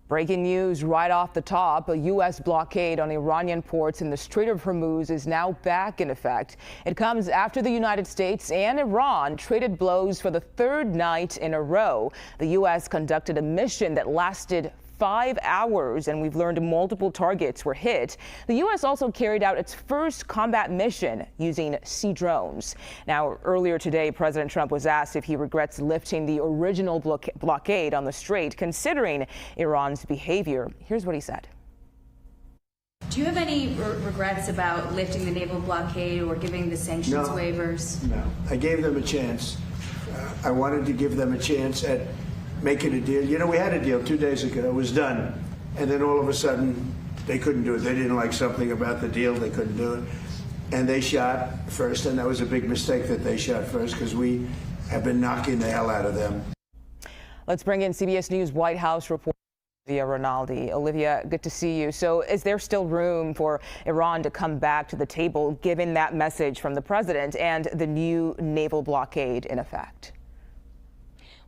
Breaking news right off the top. A U.S. blockade on Iranian ports in the Strait of Hormuz is now back in effect. It comes after the United States and Iran traded blows for the third night in a row. The U.S. conducted a mission that lasted 5 hours, and we've learned multiple targets were hit. The U.S. also carried out its first combat mission using sea drones. Now, earlier today, President Trump was asked if he regrets lifting the original blockade on the strait, considering Iran's behavior. Here's what he said. Do you have any regrets about lifting the naval blockade or giving the sanctions waivers? No, I gave them a chance. I wanted to give them a chance at making a deal. You know, we had a deal 2 days ago. It was done. And then all of a sudden, they couldn't do it. They didn't like something about the deal. They couldn't do it. And they shot first. And that was a big mistake that they shot first, because we have been knocking the hell out of them. Let's bring in CBS News White House reporter Olivia Rinaldi. Olivia, good to see you. So is there still room for Iran to come back to the table, given that message from the president and the new naval blockade in effect?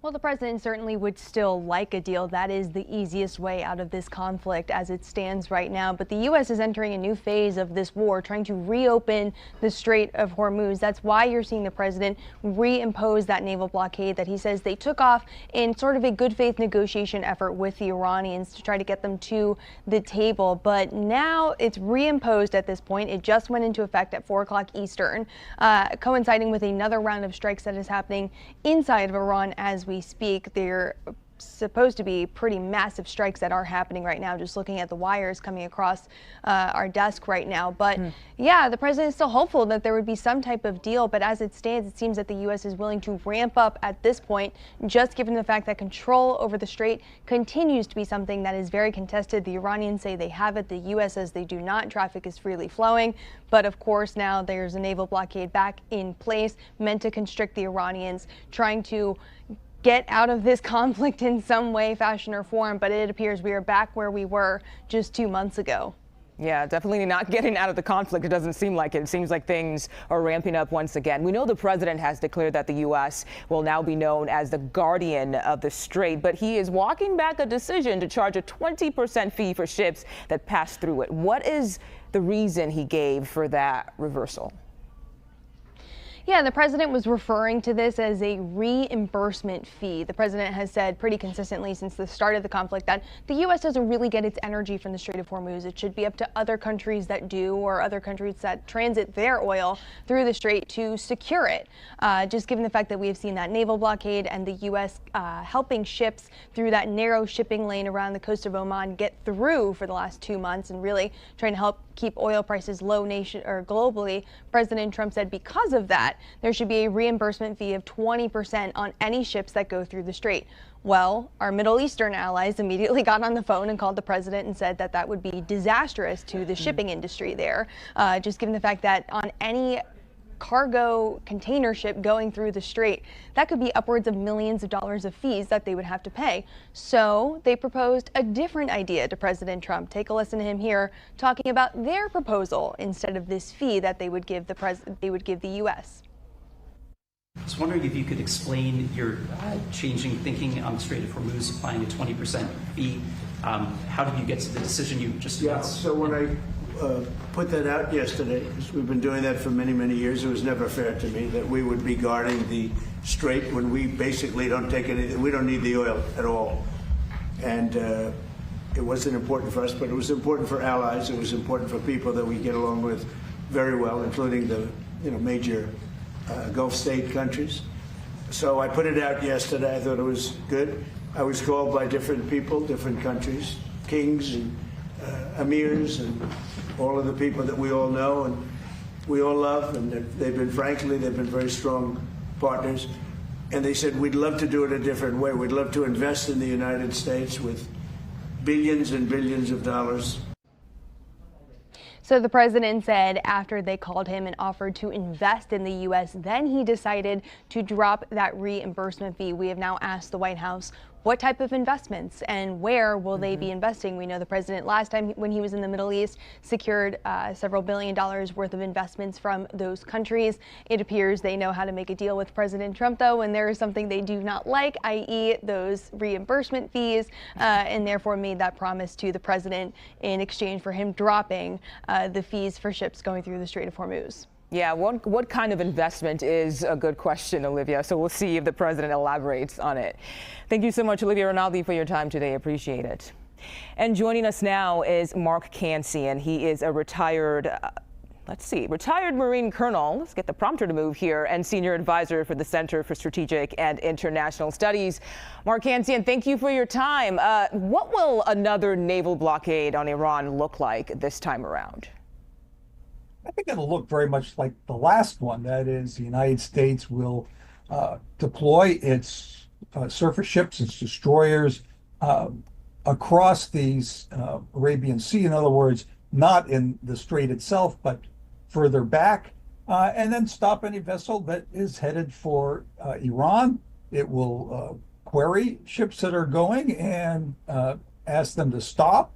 Well, the president certainly would still like a deal. That is the easiest way out of this conflict as it stands right now. But the U.S. is entering a new phase of this war, trying to reopen the Strait of Hormuz. That's why you're seeing the president reimpose that naval blockade that he says they took off in sort of a good faith negotiation effort with the Iranians to try to get them to the table. But now it's reimposed at this point. It just went into effect at 4 o'clock Eastern, coinciding with another round of strikes that is happening inside of Iran as we speak. They're supposed to be pretty massive strikes that are happening right now, just looking at the wires coming across our desk right now. But yeah, the president is still hopeful that there would be some type of deal. But as it stands, it seems that the U.S. is willing to ramp up at this point, just given the fact that control over the strait continues to be something that is very contested. The Iranians say they have it. The U.S. says they do not. Traffic is freely flowing. But of course, now there's a naval blockade back in place, meant to constrict the Iranians, trying to get out of this conflict in some way, fashion, or form. But it appears we are back where we were just 2 months ago. Yeah, definitely not getting out of the conflict. It doesn't seem like it. It seems like things are ramping up once again. We know the president has declared that the U.S. will now be known as the guardian of the strait, but he is walking back a decision to charge a 20% fee for ships that pass through it. What is the reason he gave for that reversal? Yeah, the president was referring to this as a reimbursement fee. The president has said pretty consistently since the start of the conflict that the U.S. doesn't really get its energy from the Strait of Hormuz. It should be up to other countries that do, or other countries that transit their oil through the strait to secure it. Just given the fact that we have seen that naval blockade and the U.S. Helping ships through that narrow shipping lane around the coast of Oman get through for the last 2 months, and really trying to help keep oil prices low globally. President Trump said because of that, there should be a reimbursement fee of 20% on any ships that go through the strait. Well, our Middle Eastern allies immediately got on the phone and called the president and said that that would be disastrous to the shipping industry there, just given the fact that on any cargo container ship going through the strait, that could be upwards of millions of dollars of fees that they would have to pay. So they proposed a different idea to President Trump. Take a listen to him here talking about their proposal instead of this fee that they would give the U.S. I was wondering if you could explain your changing thinking on the Strait of Hormuz, applying a 20% fee. How did you get to the decision you just announced? Yeah, so when I put that out yesterday, because we've been doing that for many, many years, it was never fair to me that we would be guarding the strait when we basically don't take anything. We don't need the oil at all. And it wasn't important for us, but it was important for allies. It was important for people that we get along with very well, including the major Gulf state countries. So I put it out yesterday. I thought it was good. I was called by different people, different countries, kings and emirs and all of the people that we all know and we all love, and they've been very strong partners. And they said, we'd love to do it a different way. We'd love to invest in the United States with billions and billions of dollars. So the president said after they called him and offered to invest in the U.S., then he decided to drop that reimbursement fee. We have now asked the White House what type of investments and where will they be investing? We know the president last time when he was in the Middle East secured several $1 billion worth of investments from those countries. It appears they know how to make a deal with President Trump, though, when there is something they do not like, i.e. those reimbursement fees, and therefore made that promise to the president in exchange for him dropping the fees for ships going through the Strait of Hormuz. Yeah, what kind of investment is a good question, Olivia. So we'll see if the president elaborates on it. Thank you so much, Olivia Rinaldi, for your time today. Appreciate it. And joining us now is Mark Cancian. He is a retired Marine Colonel. Let's get the prompter to move here, and senior advisor for the Center for Strategic and International Studies. Mark Cancian, thank you for your time. What will another naval blockade on Iran look like this time around? I think it'll look very much like the last one. That is, the United States will deploy its surface ships, its destroyers, across the Arabian Sea. In other words, not in the strait itself, but further back, and then stop any vessel that is headed for Iran. It will query ships that are going and ask them to stop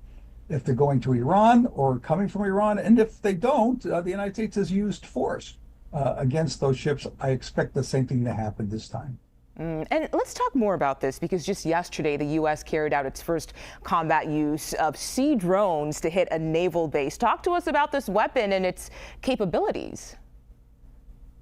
if they're going to Iran or coming from Iran. And if they don't, the United States has used force against those ships. I expect the same thing to happen this time. And let's talk more about this, because just yesterday, the U.S. carried out its first combat use of sea drones to hit a naval base. Talk to us about this weapon and its capabilities.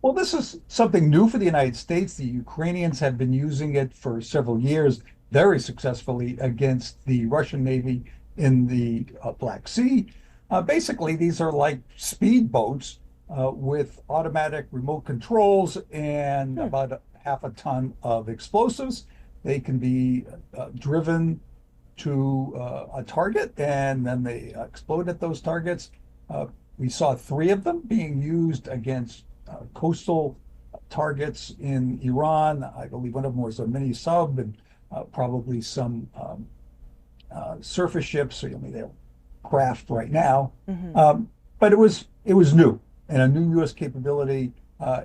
Well, this is something new for the United States. The Ukrainians have been using it for several years very successfully against the Russian Navy in the Black Sea. Basically, these are like speedboats with automatic remote controls and about half a ton of explosives. They can be driven to a target, and then they explode at those targets. We saw 3 of them being used against coastal targets in Iran. I believe one of them was a mini sub, and probably some surface ships. I mean, they're craft right now, but it was new and a new U.S. capability.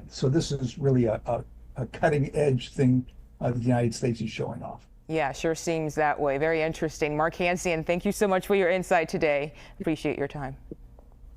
So this is really a cutting edge thing that the United States is showing off. Yeah, sure seems that way. Very interesting. Mark Cancian, thank you so much for your insight today. Appreciate your time.